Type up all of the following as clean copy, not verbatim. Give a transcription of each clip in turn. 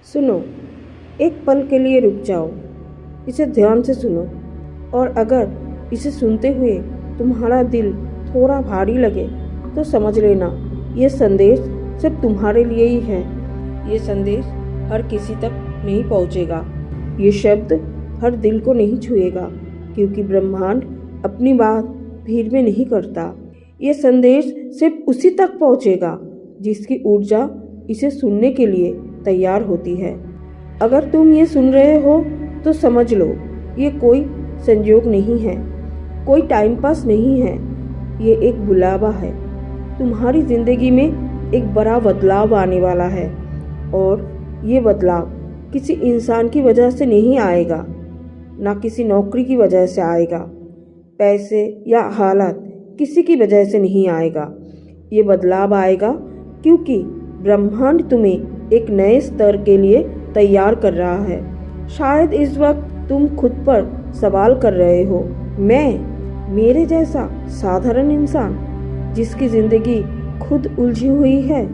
सुनो, एक पल के लिए रुक जाओ, इसे ध्यान से सुनो। और अगर इसे सुनते हुए तुम्हारा दिल थोड़ा भारी लगे तो समझ लेना ये संदेश सिर्फ तुम्हारे लिए ही है। ये संदेश हर किसी तक नहीं पहुंचेगा। ये शब्द हर दिल को नहीं छुएगा, क्योंकि ब्रह्मांड अपनी बात भीड़ में नहीं करता। ये संदेश सिर्फ उसी तक पहुंचेगा जिसकी ऊर्जा इसे सुनने के लिए तैयार होती है। अगर तुम ये सुन रहे हो तो समझ लो, ये कोई संयोग नहीं है, कोई टाइम पास नहीं है। ये एक बुलावा है। तुम्हारी जिंदगी में एक बड़ा बदलाव आने वाला है, और ये बदलाव किसी इंसान की वजह से नहीं आएगा, ना किसी नौकरी की वजह से आएगा, पैसे या हालात किसी की वजह से नहीं आएगा। ये बदलाव आएगा क्योंकि ब्रह्मांड तुम्हें एक नए स्तर के लिए तैयार कर रहा है। शायद इस वक्त तुम खुद पर सवाल कर रहे हो, मेरे जैसा साधारण इंसान जिसकी जिंदगी खुद उलझी हुई है,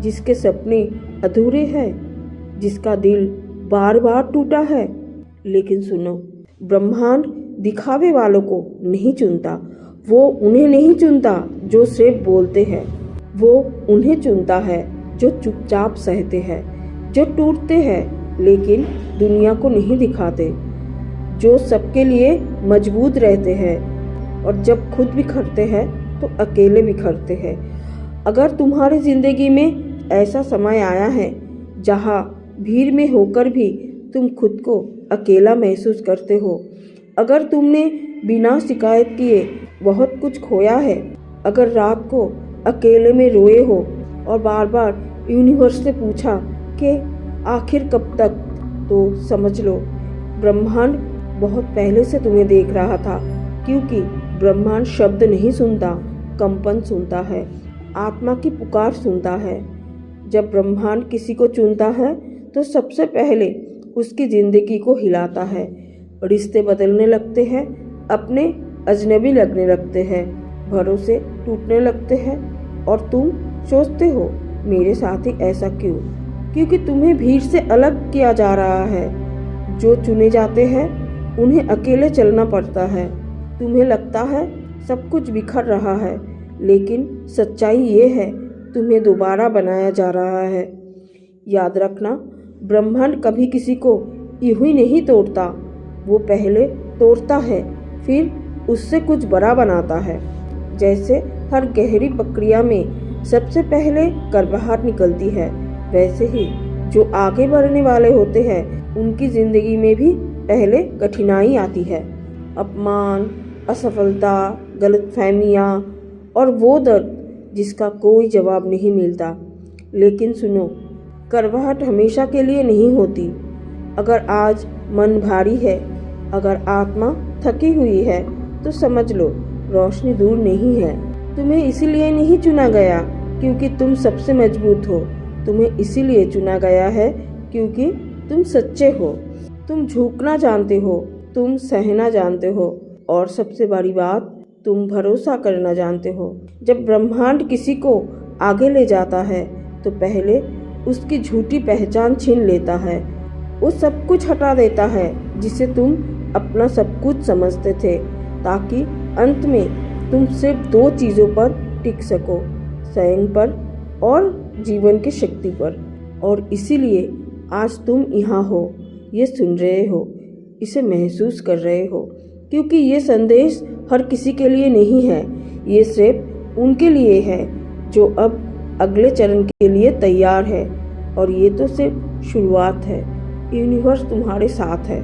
जिसके सपने अधूरे हैं, जिसका दिल बार बार टूटा है। लेकिन सुनो, ब्रह्मांड दिखावे वालों को नहीं चुनता। वो उन्हें नहीं चुनता जो सिर्फ बोलते हैं। वो उन्हें चुनता है जो चुपचाप सहते हैं, जो टूटते हैं लेकिन दुनिया को नहीं दिखाते, जो सबके लिए मजबूत रहते हैं, और जब खुद बिखरते हैं तो अकेले बिखरते हैं। अगर तुम्हारी जिंदगी में ऐसा समय आया है जहाँ भीड़ में होकर भी तुम खुद को अकेला महसूस करते हो, अगर तुमने बिना शिकायत किए बहुत कुछ खोया है, अगर रात को अकेले में रोए हो और बार बार यूनिवर्स से पूछा कि आखिर कब तक, तो समझ लो ब्रह्मांड बहुत पहले से तुम्हें देख रहा था। क्योंकि ब्रह्मांड शब्द नहीं सुनता, कंपन सुनता है, आत्मा की पुकार सुनता है। जब ब्रह्मांड किसी को चुनता है तो सबसे पहले उसकी जिंदगी को हिलाता है। रिश्ते बदलने लगते हैं, अपने अजनबी लगने लगते हैं, भरोसे टूटने लगते हैं, और तुम सोचते हो मेरे साथ ही ऐसा क्यों? क्योंकि तुम्हें भीड़ से अलग किया जा रहा है। जो चुने जाते हैं उन्हें अकेले चलना पड़ता है। तुम्हें लगता है सब कुछ बिखर रहा है, लेकिन सच्चाई ये है तुम्हें दोबारा बनाया जा रहा है। याद रखना, ब्रह्मांड कभी किसी को यूं ही नहीं तोड़ता। वो पहले तोड़ता है, फिर उससे कुछ बड़ा बनाता है। जैसे हर गहरी प्रक्रिया में सबसे पहले करवाहट निकलती है, वैसे ही जो आगे बढ़ने वाले होते हैं उनकी जिंदगी में भी पहले कठिनाई आती है। अपमान, असफलता, गलतफहमियाँ और वो दर्द जिसका कोई जवाब नहीं मिलता। लेकिन सुनो, करवाहट हमेशा के लिए नहीं होती। अगर आज मन भारी है, अगर आत्मा थकी हुई है, तो समझ लो रोशनी दूर नहीं है। तुम्हें इसीलिए नहीं चुना गया क्योंकि तुम सबसे मजबूत हो। तुम्हें इसीलिए चुना गया है क्योंकि तुम सच्चे हो, तुम झुकना जानते हो, तुम सहना जानते हो, और सबसे बड़ी बात, तुम भरोसा करना जानते हो। जब ब्रह्मांड किसी को आगे ले जाता है तो पहले उसकी झूठी पहचान छीन लेता है। वो सब कुछ हटा देता है जिसे तुम अपना सब कुछ समझते थे, ताकि अंत में तुम सिर्फ दो चीज़ों पर टिक सको, स्वयं पर और जीवन की शक्ति पर। और इसीलिए आज तुम यहाँ हो, ये सुन रहे हो, इसे महसूस कर रहे हो, क्योंकि ये संदेश हर किसी के लिए नहीं है। ये सिर्फ उनके लिए है जो अब अगले चरण के लिए तैयार है। और ये तो सिर्फ शुरुआत है। यूनिवर्स तुम्हारे साथ है।